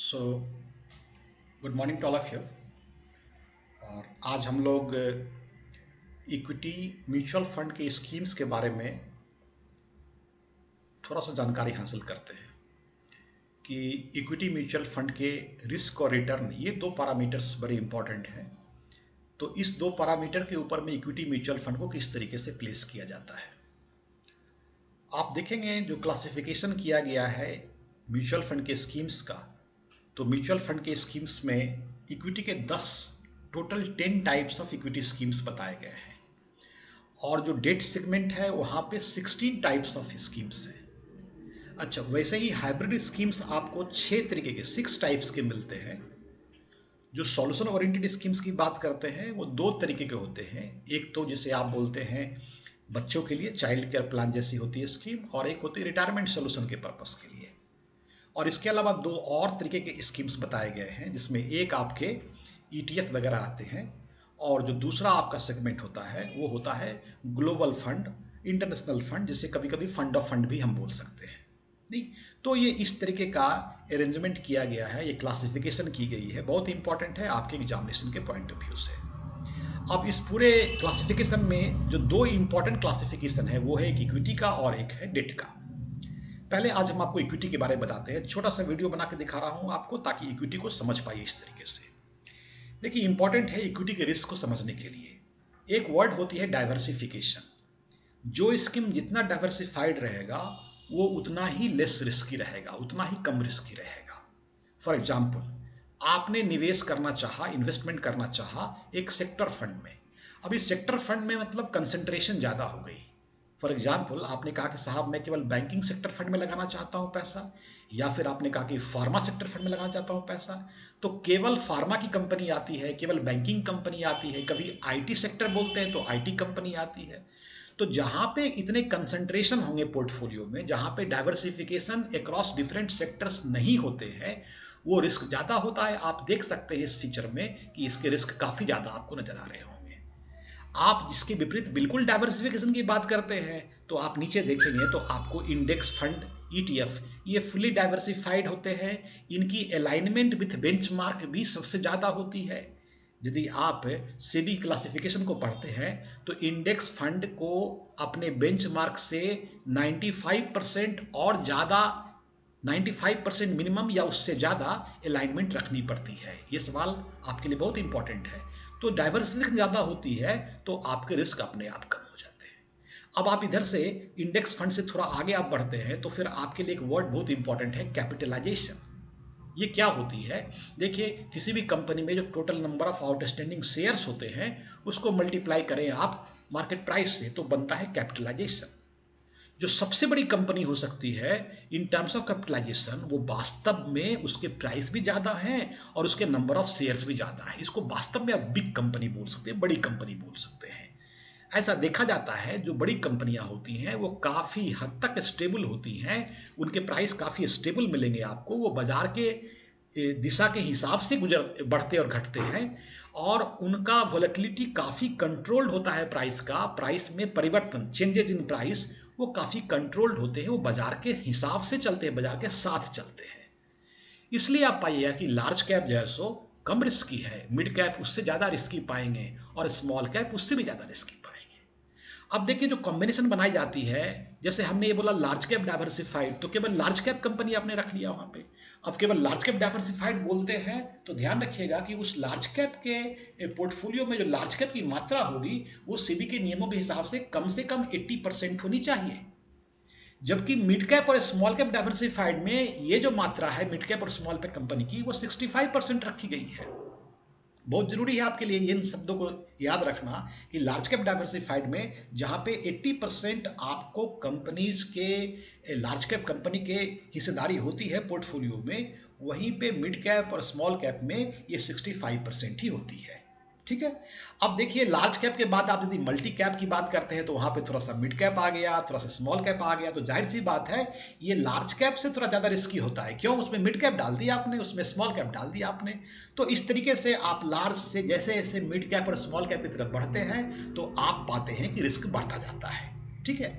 So good morning to all of you. और आज हम लोग इक्विटी म्यूचुअल फंड के स्कीम्स के बारे में थोड़ा सा जानकारी हासिल करते हैं कि इक्विटी म्यूचुअल फंड के रिस्क और रिटर्न, ये दो पैरामीटर्स बड़े इंपॉर्टेंट हैं। तो इस दो पैरामीटर के ऊपर में इक्विटी म्यूचुअल फंड को किस तरीके से प्लेस किया जाता है, आप देखेंगे जो क्लासिफिकेशन किया गया है म्यूचुअल फंड के स्कीम्स का। तो म्यूचुअल फंड के स्कीम्स में इक्विटी के 10 टाइप्स ऑफ इक्विटी स्कीम्स बताए गए हैं, और जो डेट सेगमेंट है वहाँ पे 16 टाइप्स ऑफ स्कीम्स हैं। अच्छा, वैसे ही हाइब्रिड स्कीम्स आपको 6 तरीके के 6 टाइप्स के मिलते हैं। जो सॉल्यूशन ओरिएंटेड स्कीम्स की बात करते हैं वो 2 तरीके के होते हैं। एक तो जिसे आप बोलते हैं बच्चों के लिए चाइल्ड केयर प्लान जैसी होती है स्कीम, और एक होती है रिटायरमेंट सोल्यूशन के पर्पस के लिए। और इसके अलावा 2 और तरीके के स्कीम्स बताए गए हैं, जिसमें एक आपके ETF वगैरह आते हैं, और जो दूसरा आपका सेगमेंट होता है वो होता है ग्लोबल फंड, इंटरनेशनल फंड, जिसे कभी कभी फंड ऑफ फंड भी हम बोल सकते हैं। नहीं, तो ये इस तरीके का अरेंजमेंट किया गया है, ये क्लासिफिकेशन की गई है, बहुत इंपॉर्टेंट है आपके एग्जामिनेशन के पॉइंट ऑफ व्यू से। अब इस पूरे क्लासिफिकेशन में जो 2 इंपॉर्टेंट क्लासिफिकेशन है वो है एक इक्विटी का और एक है डेट का। पहले आज हम आपको इक्विटी के बारे में बताते हैं। छोटा सा वीडियो बना के दिखा रहा हूं आपको, ताकि इक्विटी को समझ पाइए इस तरीके से। देखिए, इंपॉर्टेंट है इक्विटी के रिस्क को समझने के लिए एक वर्ड होती है डाइवर्सिफिकेशन। जो स्कीम जितना डाइवर्सिफाइड रहेगा वो उतना ही लेस रिस्की रहेगा, उतना ही कम रिस्की रहेगा। फॉर एग्जाम्पल, आपने निवेश करना चाहा, इन्वेस्टमेंट करना चाहा एक सेक्टर फंड में। अब इस सेक्टर फंड में मतलब कंसंट्रेशन ज़्यादा हो गई। फॉर एग्जाम्पल, आपने कहा कि साहब मैं केवल बैंकिंग सेक्टर फंड में लगाना चाहता हूँ पैसा, या फिर आपने कहा कि फार्मा सेक्टर फंड में लगाना चाहता हूँ पैसा। तो केवल फार्मा की कंपनी आती है, केवल बैंकिंग कंपनी आती है, कभी IT सेक्टर बोलते हैं तो IT कंपनी आती है। तो जहां पे इतने कंसंट्रेशन होंगे पोर्टफोलियो में, जहां पे डाइवर्सिफिकेशन अक्रॉस डिफरेंट सेक्टर्स नहीं होते हैं, वो रिस्क ज़्यादा होता है। आप देख सकते हैं इस फीचर में कि इसके रिस्क काफ़ी ज़्यादा आपको नजर आ रहे होंगे। आप जिसके विपरीत बिल्कुल डाइवर्सिफिकेशन की बात करते हैं, तो आप नीचे देखेंगे तो आपको इंडेक्स फंड, ETF, ये फुली डाइवर्सिफाइड होते हैं। इनकी अलाइनमेंट विथ बेंचमार्क भी सबसे ज़्यादा होती है। यदि आप सेबी क्लासिफिकेशन को पढ़ते हैं तो इंडेक्स फंड को अपने बेंचमार्क से 95% और ज़्यादा, 95% मिनिमम या उससे ज़्यादा अलाइनमेंट रखनी पड़ती है। ये सवाल आपके लिए बहुत इंपॉर्टेंट है। तो डाइवर्सिफिकेशन ज़्यादा होती है तो आपके रिस्क अपने आप कम हो जाते हैं। अब आप इधर से इंडेक्स फंड से थोड़ा आगे आप बढ़ते हैं तो फिर आपके लिए एक वर्ड बहुत इंपॉर्टेंट है, कैपिटलाइजेशन। ये क्या होती है? देखिए, किसी भी कंपनी में जो total number of outstanding shares होते हैं उसको मल्टीप्लाई करें आप मार्केट प्राइस से, तो बनता है कैपिटलाइजेशन। जो सबसे बड़ी कंपनी हो सकती है इन टर्म्स ऑफ कैपिटलाइजेशन, वो वास्तव में उसके प्राइस भी ज़्यादा हैं और उसके नंबर ऑफ शेयर्स भी ज़्यादा है। इसको वास्तव में आप बिग कंपनी बोल सकते हैं, बड़ी कंपनी बोल सकते हैं। ऐसा देखा जाता है जो बड़ी कंपनियां होती हैं वो काफ़ी हद तक स्टेबल होती हैं, उनके प्राइस काफ़ी स्टेबल मिलेंगे आपको। वो बाजार के दिशा के हिसाब से बढ़ते और घटते हैं, और उनका वॉलेटिलिटी काफ़ी कंट्रोल्ड होता है। प्राइस में परिवर्तन, चेंजेज इन प्राइस, वो काफ़ी कंट्रोल्ड होते हैं। वो बाजार के हिसाब से चलते हैं, बाजार के साथ चलते हैं। इसलिए आप पाइएगा कि लार्ज कैप जो है सो कम रिस्की है, मिड कैप उससे ज़्यादा रिस्की पाएंगे, और स्मॉल कैप उससे भी ज़्यादा रिस्की पाएंगे। अब देखिए, जो कॉम्बिनेशन बनाई जाती है, जैसे हमने ये बोला लार्ज कैप डाइवर्सिफाइड, तो केवल लार्ज कैप कंपनी आपने रख लिया वहां पे। अब केवल लार्ज कैप डाइवर्सिफाइड बोलते हैं तो ध्यान रखिएगा कि उस लार्ज कैप के पोर्टफोलियो में जो लार्ज कैप की मात्रा होगी वो सेबी के नियमों के हिसाब से कम 80% होनी चाहिए। जबकि मिड कैप और स्मॉल कैप डाइवर्सिफाइड में ये जो मात्रा है मिड कैप और स्मॉल कैप कंपनी की, वो 65% रखी गई है। बहुत जरूरी है आपके लिए इन शब्दों को याद रखना कि लार्ज कैप डाइवर्सिफाइड में जहां पे 80% आपको कंपनीज के, लार्ज कैप कंपनी के हिस्सेदारी होती है पोर्टफोलियो में, वहीं पे मिड कैप और स्मॉल कैप में ये 65% ही होती है। ठीक है। अब देखिए, लार्ज कैप के बाद आप यदि मल्टी कैप की बात करते हैं तो वहां पे थोड़ा सा मिड कैप आ गया, थोड़ा सा स्मॉल कैप आ गया, तो जाहिर सी बात है ये लार्ज कैप से थोड़ा ज्यादा रिस्की होता है। क्यों? उसमें मिड कैप डाल दिया आपने, उसमें स्मॉल कैप डाल दिया आपने। तो इस तरीके से आप लार्ज से जैसे जैसे मिड कैप और स्मॉल कैप की तरफ बढ़ते हैं तो आप पाते हैं कि रिस्क बढ़ता जाता है। ठीक है।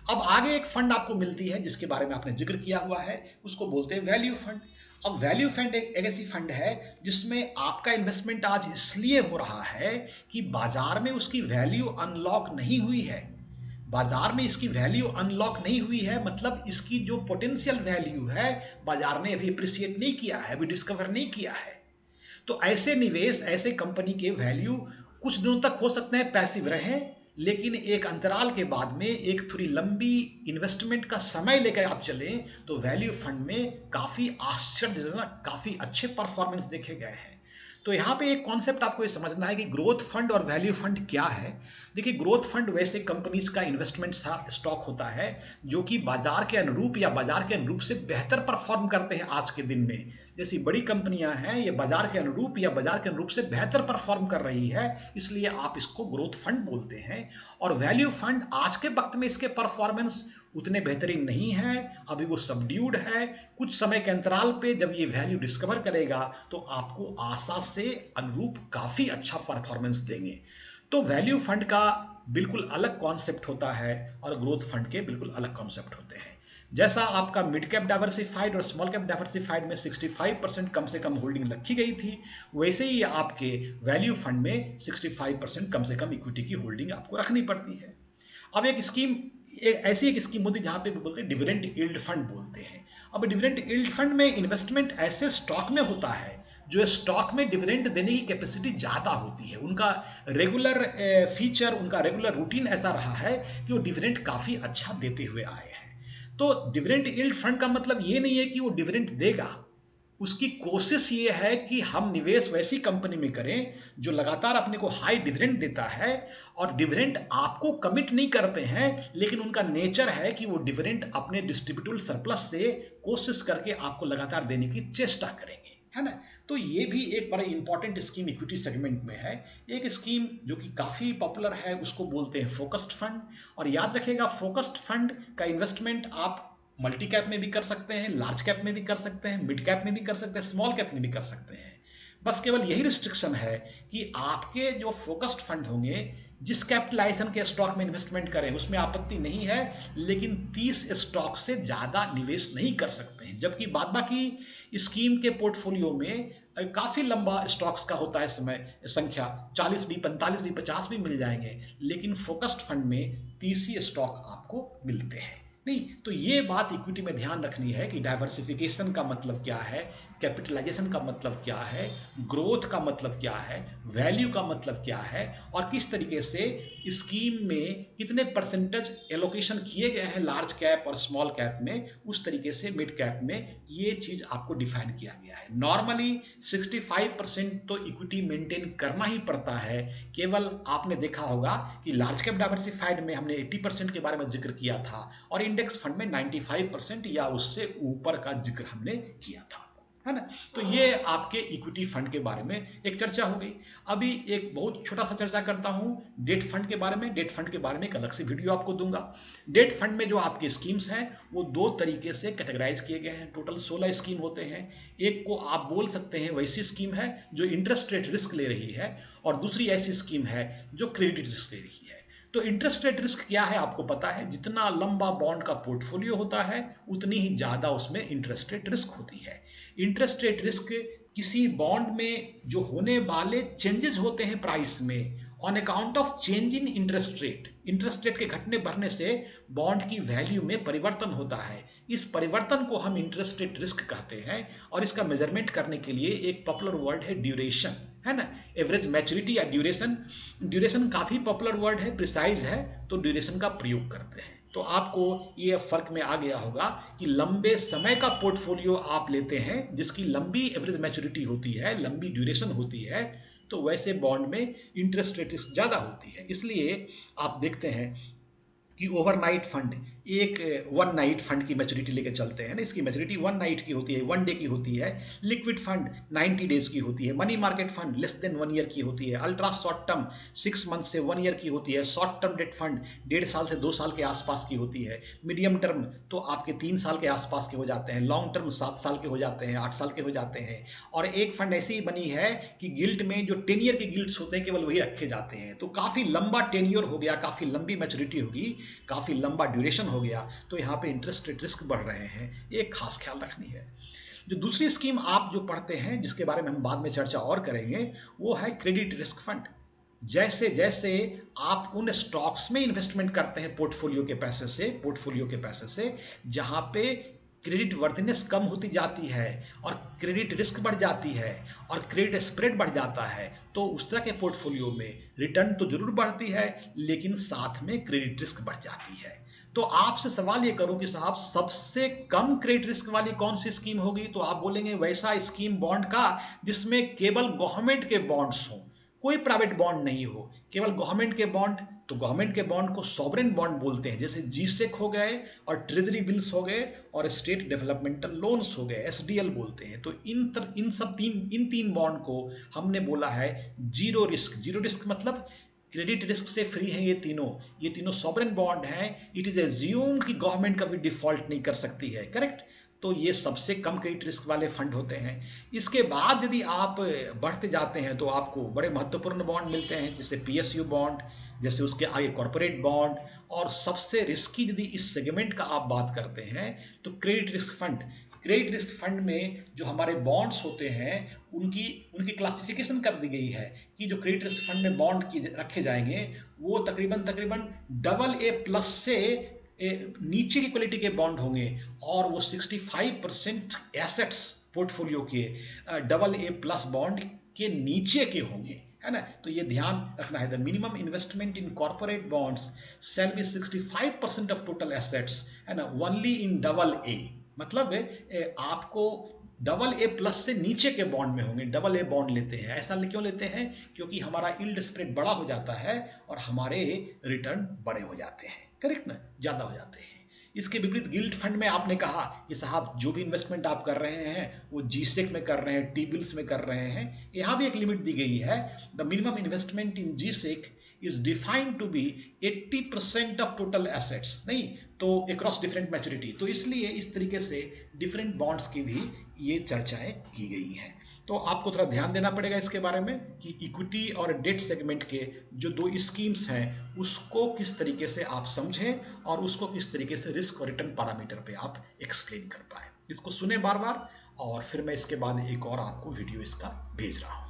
अब आगे एक फंड आपको मिलती है जिसके बारे में आपने जिक्र किया हुआ है, उसको बोलते हैं वैल्यू फंड। अब वैल्यू फंड एक ऐसी फंड है जिसमें आपका इन्वेस्टमेंट आज इसलिए हो रहा है कि बाजार में उसकी वैल्यू अनलॉक नहीं हुई है। बाजार में इसकी वैल्यू अनलॉक नहीं हुई है, मतलब इसकी जो पोटेंशियल वैल्यू है बाजार ने अभी अप्रिशिएट नहीं किया है, अभी डिस्कवर नहीं किया है। तो ऐसे निवेश, ऐसे कंपनी के वैल्यू कुछ दिनों तक हो सकते हैं पैसिव रहे, लेकिन एक अंतराल के बाद में एक थोड़ी लंबी इन्वेस्टमेंट का समय लेकर आप चलें तो वैल्यू फंड में काफी आश्चर्यजनक, काफी अच्छे परफॉर्मेंस देखे गए हैं। तो यहाँ पे एक कॉन्सेप्ट आपको ये समझना है कि ग्रोथ फंड और वैल्यू फंड क्या है। देखिए, ग्रोथ फंड वैसे कंपनीज का इन्वेस्टमेंट स्टॉक होता है जो कि बाजार के अनुरूप या बाजार के अनुरूप से बेहतर परफॉर्म करते हैं आज के दिन में। जैसी बड़ी कंपनियां हैं ये बाजार के अनुरूप या बाजार के अनुरूप से बेहतर परफॉर्म कर रही है, इसलिए आप इसको ग्रोथ फंड बोलते हैं। और वैल्यू फंड आज के वक्त में इसके परफॉर्मेंस उतने बेहतरीन नहीं है, अभी वो सबड्यूड है। कुछ समय के अंतराल पे जब ये वैल्यू डिस्कवर करेगा तो आपको आशा से अनुरूप काफी अच्छा परफॉर्मेंस देंगे। तो वैल्यू फंड का बिल्कुल अलग कॉन्सेप्ट होता है और ग्रोथ फंड के बिल्कुल अलग कॉन्सेप्ट होते हैं। जैसा आपका मिड कैप डाइवर्सिफाइड और स्मॉल कैप डाइवर्सिफाइड में 65% कम से कम होल्डिंग रखी गई थी, वैसे ही आपके वैल्यू फंड में 65% कम से कम इक्विटी की होल्डिंग आपको रखनी पड़ती है। अब एक स्कीम, ऐसी एक स्कीम होती है जहां पे बोलते हैं डिविडेंड यील्ड फंड बोलते हैं। अब डिविडेंड यील्ड फंड में इन्वेस्टमेंट ऐसे स्टॉक में होता है जो स्टॉक में डिविडेंड देने की कैपेसिटी ज्यादा होती है। उनका रेगुलर फीचर, उनका रेगुलर रूटीन ऐसा रहा है कि वो डिविडेंड काफी अच्छा देते हुए आए हैं। तो डिविडेंड यील्ड फंड का मतलब ये नहीं है कि वो डिविडेंड देगा, उसकी कोशिश ये है कि हम निवेश वैसी कंपनी में करें जो लगातार अपने को हाई डिविडेंड देता है। और डिविडेंड आपको कमिट नहीं करते हैं, लेकिन उनका नेचर है कि वो डिविडेंड अपने डिस्ट्रीब्यूटेबल सरप्लस से कोशिश करके आपको लगातार देने की चेष्टा करेंगे, है ना। तो ये भी एक बड़ा इंपॉर्टेंट स्कीम इक्विटी सेगमेंट में है। एक स्कीम जो कि काफी पॉपुलर है उसको बोलते हैं फोकस्ड फंड। और याद रखिएगा, फोकस्ड फंड का इन्वेस्टमेंट आप मल्टी कैप में भी कर सकते हैं, लार्ज कैप में भी कर सकते हैं, मिड कैप में भी कर सकते हैं, स्मॉल कैप में भी कर सकते हैं। बस केवल यही रिस्ट्रिक्शन है कि आपके जो फोकस्ड फंड होंगे, जिस कैपिटलाइजेशन के स्टॉक में इन्वेस्टमेंट करें उसमें आपत्ति नहीं है, लेकिन 30 स्टॉक से ज्यादा निवेश नहीं कर सकते हैं। जबकि बाद बाकी स्कीम के पोर्टफोलियो में काफी लंबा स्टॉक्स का होता है समय संख्या, 40 भी, 45 भी, 50 भी मिल जाएंगे, लेकिन फोकस्ड फंड में 30 ही स्टॉक आपको मिलते हैं। नहीं, तो ये बात इक्विटी में ध्यान रखनी है कि डाइवर्सिफिकेशन का मतलब क्या है, कैपिटलाइजेशन का मतलब क्या है, ग्रोथ का मतलब क्या है, वैल्यू का मतलब क्या है, और किस तरीके से स्कीम में कितने परसेंटेज एलोकेशन किए गए हैं लार्ज कैप और स्मॉल कैप में, उस तरीके से मिड कैप में ये चीज आपको डिफाइन किया गया है। नॉर्मली 65% तो इक्विटी मेंटेन करना ही पड़ता है। केवल आपने देखा होगा कि लार्ज कैप डाइवर्सिफाइड में हमने 80% के बारे में जिक्र किया था और इंडेक्स फंड में 95% या उससे ऊपर का जिक्र हमने किया था, है ना। तो ये आपके इक्विटी फंड के बारे में एक चर्चा हो गई। अभी एक बहुत छोटा सा चर्चा करता हूं डेट फंड के बारे में। डेट फंड के बारे में एक अलग से वीडियो आपको दूंगा। डेट फंड में जो आपके स्कीम्स हैं वो दो तरीके से कैटेगराइज किए गए हैं। टोटल 16 स्कीम होते हैं। एक को आप बोल सकते हैं वैसी स्कीम है जो इंटरेस्ट रेट रिस्क ले रही है, और दूसरी ऐसी स्कीम है जो क्रेडिट रिस्क ले रही है। तो इंटरेस्ट रेट रिस्क क्या है आपको पता है, जितना लंबा बॉन्ड का पोर्टफोलियो होता है उतनी ही ज्यादा उसमें इंटरेस्ट रेट रिस्क होती है। इंटरेस्ट रेट रिस्क किसी बॉन्ड में जो होने वाले चेंजेस होते हैं प्राइस में on account of change in interest rate के घटने बढ़ने से बॉन्ड की वैल्यू में परिवर्तन होता है। इस परिवर्तन को हम इंटरेस्ट रेट रिस्क कहते हैं, और इसका मेजरमेंट करने के लिए एक पॉपुलर वर्ड है ड्यूरेशन, है ना। एवरेज मैच्योरिटी या ड्यूरेशन काफी पॉपुलर वर्ड है, प्रिसाइज है, तो ड्यूरेशन का प्रयोग करते हैं। तो आपको ये फर्क में आ गया होगा कि लंबे समय का पोर्टफोलियो आप लेते हैं जिसकी लंबी एवरेज मैच्योरिटी होती है, लंबी ड्यूरेशन होती है, तो वैसे बॉन्ड में इंटरेस्ट रेट ज्यादा होती है। इसलिए आप देखते हैं कि ओवरनाइट फंड एक वन नाइट फंड की मैच्योरिटी लेके चलते हैं ना, इसकी मैच्योरिटी 1 नाइट की होती है, 1 डे की होती है। लिक्विड फंड 90 डेज की होती है। Money market fund less than 1 year की होती है। अल्ट्रा शॉर्ट टर्म 6 मंथ से 1 ईयर की होती है। शॉर्ट टर्म डेट फंड 1.5 साल से 2 साल के आसपास की होती है। मीडियम टर्म तो आपके 3 साल के आसपास के हो जाते हैं। लॉन्ग टर्म 7 साल के हो जाते हैं, 8 साल के हो जाते हैं। और एक फंड ऐसी ही बनी है कि गिल्ट में जो 10 ईयर के गिल्ट्स होते हैं केवल वही रखे जाते हैं। तो काफी लंबा टेन्योर हो गया, काफी लंबी मैच्योरिटी होगी, काफी लंबा ड्यूरेशन हो गया, तो यहाँ पे इंटरेस्ट रेट रिस्क बढ़ रहे हैं, ये खास ख्याल रखनी है। जो दूसरी स्कीम आप जो पढ़ते हैं, जिसके बारे में हम बाद में चर्चा और करेंगे, वो है क्रेडिट रिस्क फंड। जैसे जैसे आप उन स्टॉक्स में इन्वेस्टमेंट करते हैं पोर्टफोलियो के पैसे से जहां पे क्रेडिट वर्थिनेस कम होती जाती है और क्रेडिट रिस्क बढ़ जाती है और क्रेडिट स्प्रेड बढ़ जाता है, तो उस तरह के पोर्टफोलियो में रिटर्न तो जरूर बढ़ती है, लेकिन साथ में क्रेडिट रिस्क बढ़ जाती है। तो आपसे सवाल ये करूं कि साहब सबसे कम क्रेडिट रिस्क वाली कौन सी स्कीम होगी, तो आप बोलेंगे वैसा स्कीम बॉन्ड का जिसमें केवल गवर्नमेंट के बॉन्ड्स हों, कोई प्राइवेट बॉन्ड नहीं हो, केवल गवर्नमेंट के बॉन्ड। तो गवर्नमेंट के बॉन्ड को सॉवरेन बॉन्ड बोलते हैं, जैसे जीसेक हो गए और ट्रेजरी बिल्स हो गए और स्टेट डेवलपमेंटल लोन्स हो गए, एसडीएल बोलते हैं। तो इन तीन बॉन्ड को हमने बोला है जीरो रिस्क। जीरो रिस्क मतलब क्रेडिट रिस्क से फ्री है ये तीनों सॉवरेन बॉन्ड हैं। इट इज एज्यूम्ड कि गवर्नमेंट कभी डिफॉल्ट नहीं कर सकती है, करेक्ट। तो ये सबसे कम क्रेडिट रिस्क वाले फंड होते हैं। इसके बाद यदि आप बढ़ते जाते हैं तो आपको बड़े महत्वपूर्ण बॉन्ड मिलते हैं, जैसे पीएसयू बॉन्ड, जैसे उसके आगे कॉर्पोरेट बॉन्ड, और सबसे रिस्की यदि इस सेगमेंट का आप बात करते हैं तो credit risk fund. Credit risk fund में जो हमारे बॉन्ड्स होते हैं उनकी क्लासिफिकेशन कर दी गई है कि जो क्रेडिट रिस्क फंड में बॉन्ड रखे जाएंगे वो तकरीबन AA+ से नीचे की क्वालिटी के बॉन्ड होंगे, और वो 65% एसेट्स पोर्टफोलियो के AA+ बॉन्ड के नीचे के होंगे, है ना। तो ये ध्यान रखना है, the minimum investment in corporate bonds shall be 65% of total assets, है ना, ओनली इन AA। मतलब आपको AA+ से नीचे के बॉन्ड में होंगे। AA बॉन्ड लेते हैं, ऐसा क्यों लेते हैं? क्योंकि हमारा यील्ड स्प्रेड बड़ा हो जाता है और हमारे रिटर्न बड़े हो जाते हैं, करेक्ट ना, ज्यादा हो जाते हैं। इसके विपरीत गिल्ट फंड में आपने कहा कि साहब जो भी इन्वेस्टमेंट आप कर रहे हैं वो जीसेक में कर रहे हैं, टी बिल्स में कर रहे हैं, यहाँ भी एक लिमिट दी गई है, the minimum investment in G-sec is defined to be 80% of total assets, नहीं तो across different maturity। तो इसलिए इस तरीके से different bonds की भी ये चर्चाएं की गई हैं। तो आपको थोड़ा ध्यान देना पड़ेगा इसके बारे में कि इक्विटी और डेट सेगमेंट के जो दो स्कीम्स हैं उसको किस तरीके से आप समझें और उसको किस तरीके से रिस्क और रिटर्न पैरामीटर पे आप एक्सप्लेन कर पाए। इसको सुने बार बार, और फिर मैं इसके बाद एक और आपको वीडियो इसका भेज रहा हूँ।